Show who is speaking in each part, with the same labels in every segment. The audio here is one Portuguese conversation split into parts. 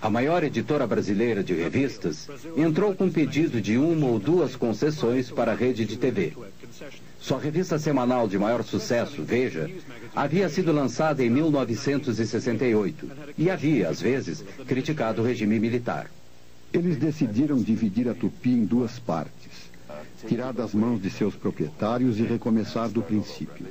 Speaker 1: A maior editora brasileira de revistas entrou com pedido de 1 ou 2 concessões para a rede de TV. Sua revista semanal de maior sucesso, Veja, havia sido lançada em 1968 e havia, às vezes, criticado o regime militar.
Speaker 2: Eles decidiram dividir a Tupi em 2 partes, tirar das mãos de seus proprietários e recomeçar do princípio.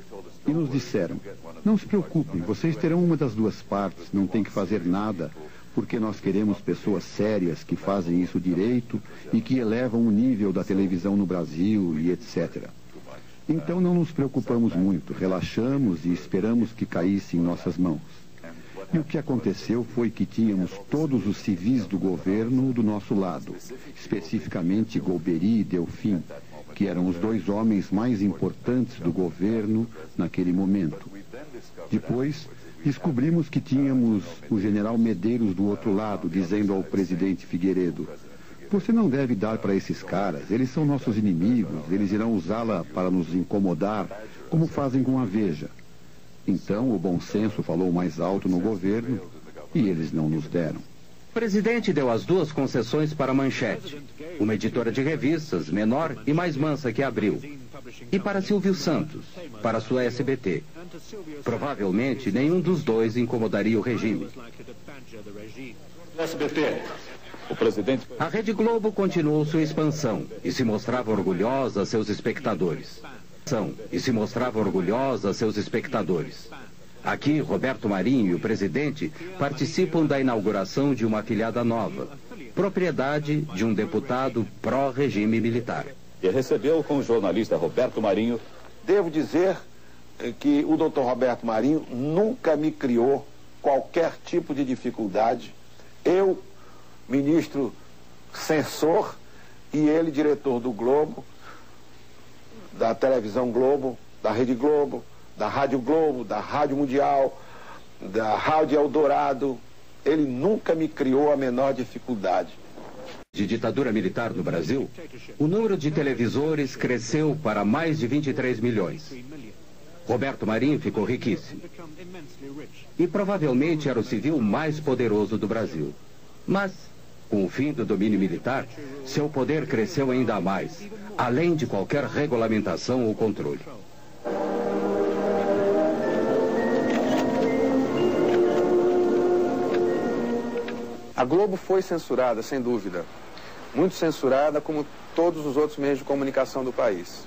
Speaker 2: E nos disseram, não se preocupem, vocês terão uma das 2 partes, não tem que fazer nada, porque nós queremos pessoas sérias que fazem isso direito e que elevam o nível da televisão no Brasil e etc. Então não nos preocupamos muito, relaxamos e esperamos que caísse em nossas mãos. E o que aconteceu foi que tínhamos todos os civis do governo do nosso lado, especificamente Golbery e Delfim, que eram os 2 homens mais importantes do governo naquele momento. Depois, descobrimos que tínhamos o general Medeiros do outro lado, dizendo ao presidente Figueiredo, você não deve dar para esses caras, eles são nossos inimigos, eles irão usá-la para nos incomodar, como fazem com a Veja. Então, o bom senso falou mais alto no governo e eles não nos deram.
Speaker 1: O presidente deu as 2 concessões para a Manchete, uma editora de revistas menor e mais mansa que a Abril, e para Silvio Santos, para sua SBT. Provavelmente, nenhum dos 2 incomodaria o regime.
Speaker 3: SBT. O presidente...
Speaker 1: A Rede Globo continuou sua expansão e se mostrava orgulhosa a seus espectadores. Aqui, Roberto Marinho e o presidente participam da inauguração de uma afiliada nova, propriedade de um deputado pró-regime militar.
Speaker 3: E recebeu com o jornalista Roberto Marinho.
Speaker 4: Devo dizer que o doutor Roberto Marinho nunca me criou qualquer tipo de dificuldade. Eu, ministro censor, e ele, diretor do Globo, da televisão Globo, da Rede Globo, da Rádio Globo, da Rádio Mundial, da Rádio Eldorado. Ele nunca me criou a menor dificuldade.
Speaker 1: De ditadura militar no Brasil, o número de televisores cresceu para mais de 23 milhões. Roberto Marinho ficou riquíssimo. E provavelmente era o civil mais poderoso do Brasil. Mas, com o fim do domínio militar, seu poder cresceu ainda mais, além de qualquer regulamentação ou controle.
Speaker 5: A Globo foi censurada, sem dúvida. Muito censurada, como todos os outros meios de comunicação do país.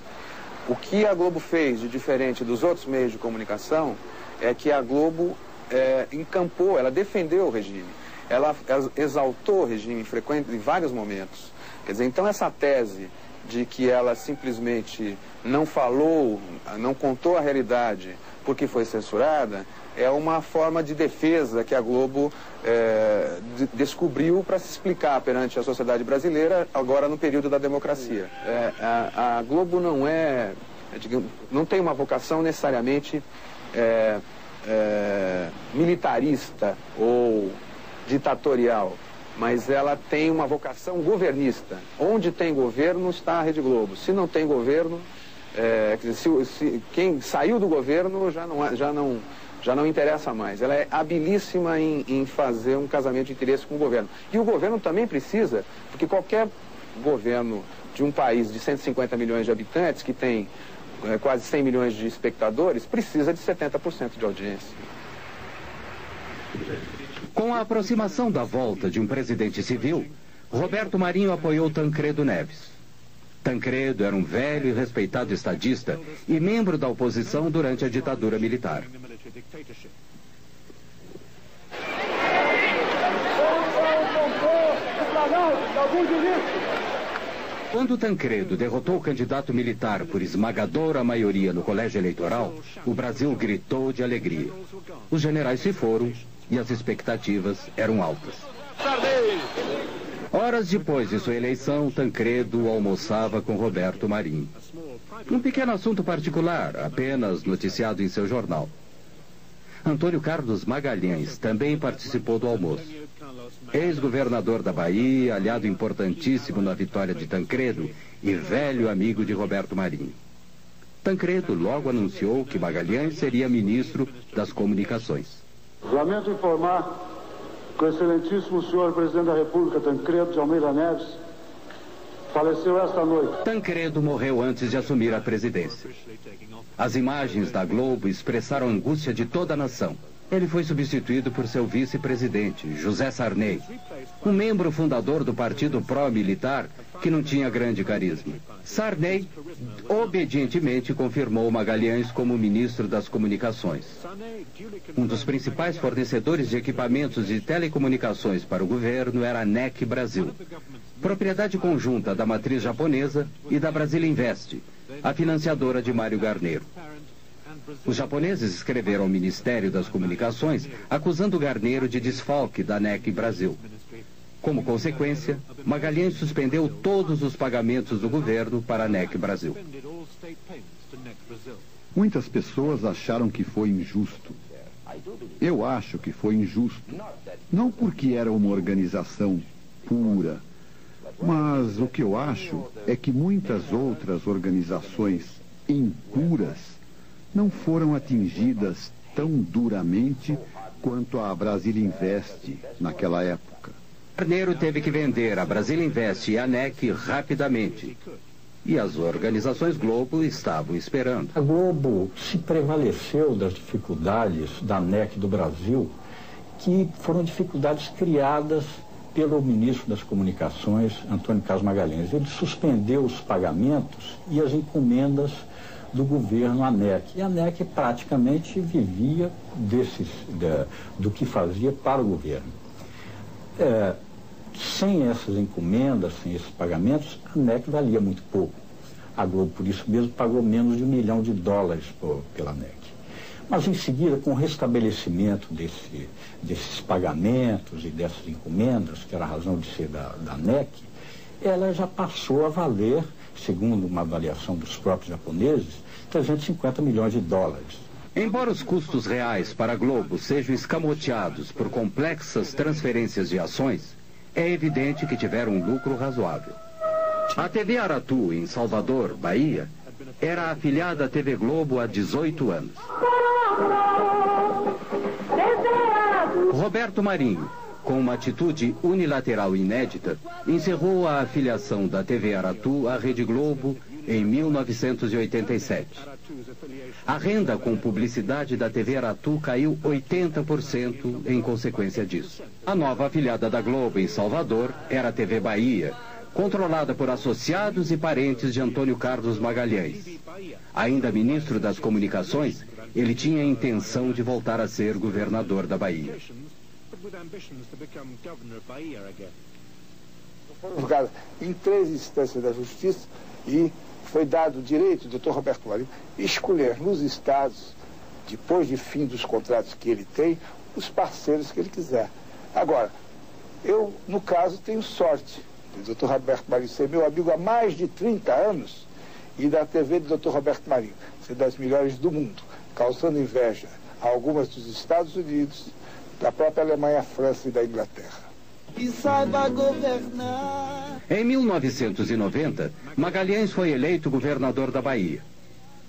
Speaker 5: O que a Globo fez de diferente dos outros meios de comunicação é que a Globo encampou, ela defendeu o regime. Ela exaltou o regime em vários momentos. Quer dizer, então essa tese de que ela simplesmente não falou, não contou a realidade porque foi censurada, é uma forma de defesa que a Globo descobriu para se explicar perante a sociedade brasileira agora no período da democracia. A Globo não tem uma vocação necessariamente militarista ou ditatorial, mas ela tem uma vocação governista. Onde tem governo está a Rede Globo. Se não tem governo, quer dizer, quem saiu do governo já não interessa mais. Ela é habilíssima em fazer um casamento de interesse com o governo. E o governo também precisa, porque qualquer governo de um país de 150 milhões de habitantes, que tem quase 100 milhões de espectadores, precisa de 70% de audiência.
Speaker 1: Com a aproximação da volta de um presidente civil, Roberto Marinho apoiou Tancredo Neves. Tancredo era um velho e respeitado estadista e membro da oposição durante a ditadura militar. Quando Tancredo derrotou o candidato militar por esmagadora maioria no colégio eleitoral, o Brasil gritou de alegria. Os generais se foram e as expectativas eram altas. Horas depois de sua eleição, Tancredo almoçava com Roberto Marinho. Um pequeno assunto particular, apenas noticiado em seu jornal. Antônio Carlos Magalhães também participou do almoço. Ex-governador da Bahia, aliado importantíssimo na vitória de Tancredo e velho amigo de Roberto Marinho. Tancredo logo anunciou que Magalhães seria ministro das Comunicações.
Speaker 6: Lamento informar que o excelentíssimo senhor presidente da República, Tancredo de Almeida Neves, faleceu esta noite.
Speaker 1: Tancredo morreu antes de assumir a presidência. As imagens da Globo expressaram a angústia de toda a nação. Ele foi substituído por seu vice-presidente, José Sarney, um membro fundador do partido pró-militar que não tinha grande carisma. Sarney obedientemente confirmou Magalhães como ministro das Comunicações. Um dos principais fornecedores de equipamentos de telecomunicações para o governo era a NEC Brasil, propriedade conjunta da matriz japonesa e da Brasília Invest, a financiadora de Mário Garneiro. Os japoneses escreveram ao Ministério das Comunicações acusando Garneiro de desfalque da NEC Brasil. Como consequência, Magalhães suspendeu todos os pagamentos do governo para a NEC Brasil.
Speaker 2: Muitas pessoas acharam que foi injusto. Eu acho que foi injusto. Não porque era uma organização pura, mas o que eu acho é que muitas outras organizações impuras não foram atingidas tão duramente quanto a Brasília Invest naquela época.
Speaker 1: Garneiro teve que vender a Brasília Invest e a NEC rapidamente. E as organizações Globo estavam esperando.
Speaker 7: A Globo se prevaleceu das dificuldades da NEC do Brasil, que foram dificuldades criadas pelo ministro das Comunicações, Antônio Carlos Magalhães. Ele suspendeu os pagamentos e as encomendas do governo à NEC. E a NEC praticamente vivia do que fazia para o governo. Sem essas encomendas, sem esses pagamentos, a NEC valia muito pouco. A Globo, por isso mesmo, pagou menos de $1 milhão pela NEC. Mas, em seguida, com o restabelecimento desses pagamentos e dessas encomendas, que era a razão de ser da NEC, ela já passou a valer, segundo uma avaliação dos próprios japoneses, $350 milhões.
Speaker 1: Embora os custos reais para a Globo sejam escamoteados por complexas transferências de ações, é evidente que tiveram um lucro razoável. A TV Aratu, em Salvador, Bahia, era afiliada à TV Globo há 18 anos. Roberto Marinho, com uma atitude unilateral inédita, encerrou a afiliação da TV Aratu à Rede Globo em 1987. A renda com publicidade da TV Aratu caiu 80% em consequência disso. A nova afiliada da Globo em Salvador era a TV Bahia, controlada por associados e parentes de Antônio Carlos Magalhães. Ainda ministro das Comunicações, ele tinha a intenção de voltar a ser governador da Bahia.
Speaker 4: Foram julgados em 3 instâncias da Justiça e foi dado o direito do Dr. Roberto Marinho escolher nos estados, depois de fim dos contratos que ele tem, os parceiros que ele quiser. Agora, eu, no caso, tenho sorte do Dr. Roberto Marinho ser meu amigo há mais de 30 anos e da TV do Dr. Roberto Marinho ser das melhores do mundo, causando inveja a algumas dos Estados Unidos, da própria Alemanha, França e da Inglaterra.
Speaker 8: E saiba governar.
Speaker 1: Em 1990, Magalhães foi eleito governador da Bahia.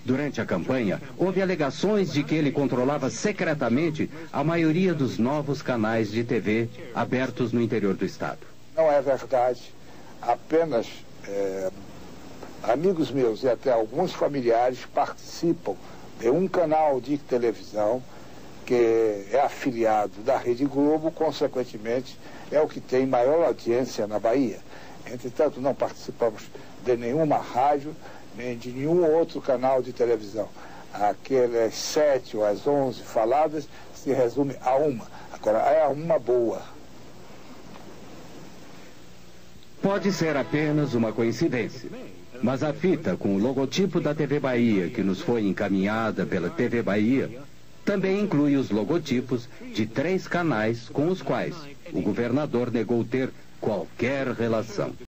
Speaker 1: Durante a campanha, houve alegações de que ele controlava secretamente a maioria dos novos canais de TV abertos no interior do estado.
Speaker 4: Não é verdade. Apenas amigos meus e até alguns familiares participam de um canal de televisão que é afiliado da Rede Globo, consequentemente, é o que tem maior audiência na Bahia. Entretanto, não participamos de nenhuma rádio, nem de nenhum outro canal de televisão. Aquelas 7 ou as 11 faladas se resume a uma. Agora, é uma boa.
Speaker 1: Pode ser apenas uma coincidência, mas a fita com o logotipo da TV Bahia, que nos foi encaminhada pela TV Bahia, também inclui os logotipos de 3 canais com os quais o governador negou ter qualquer relação.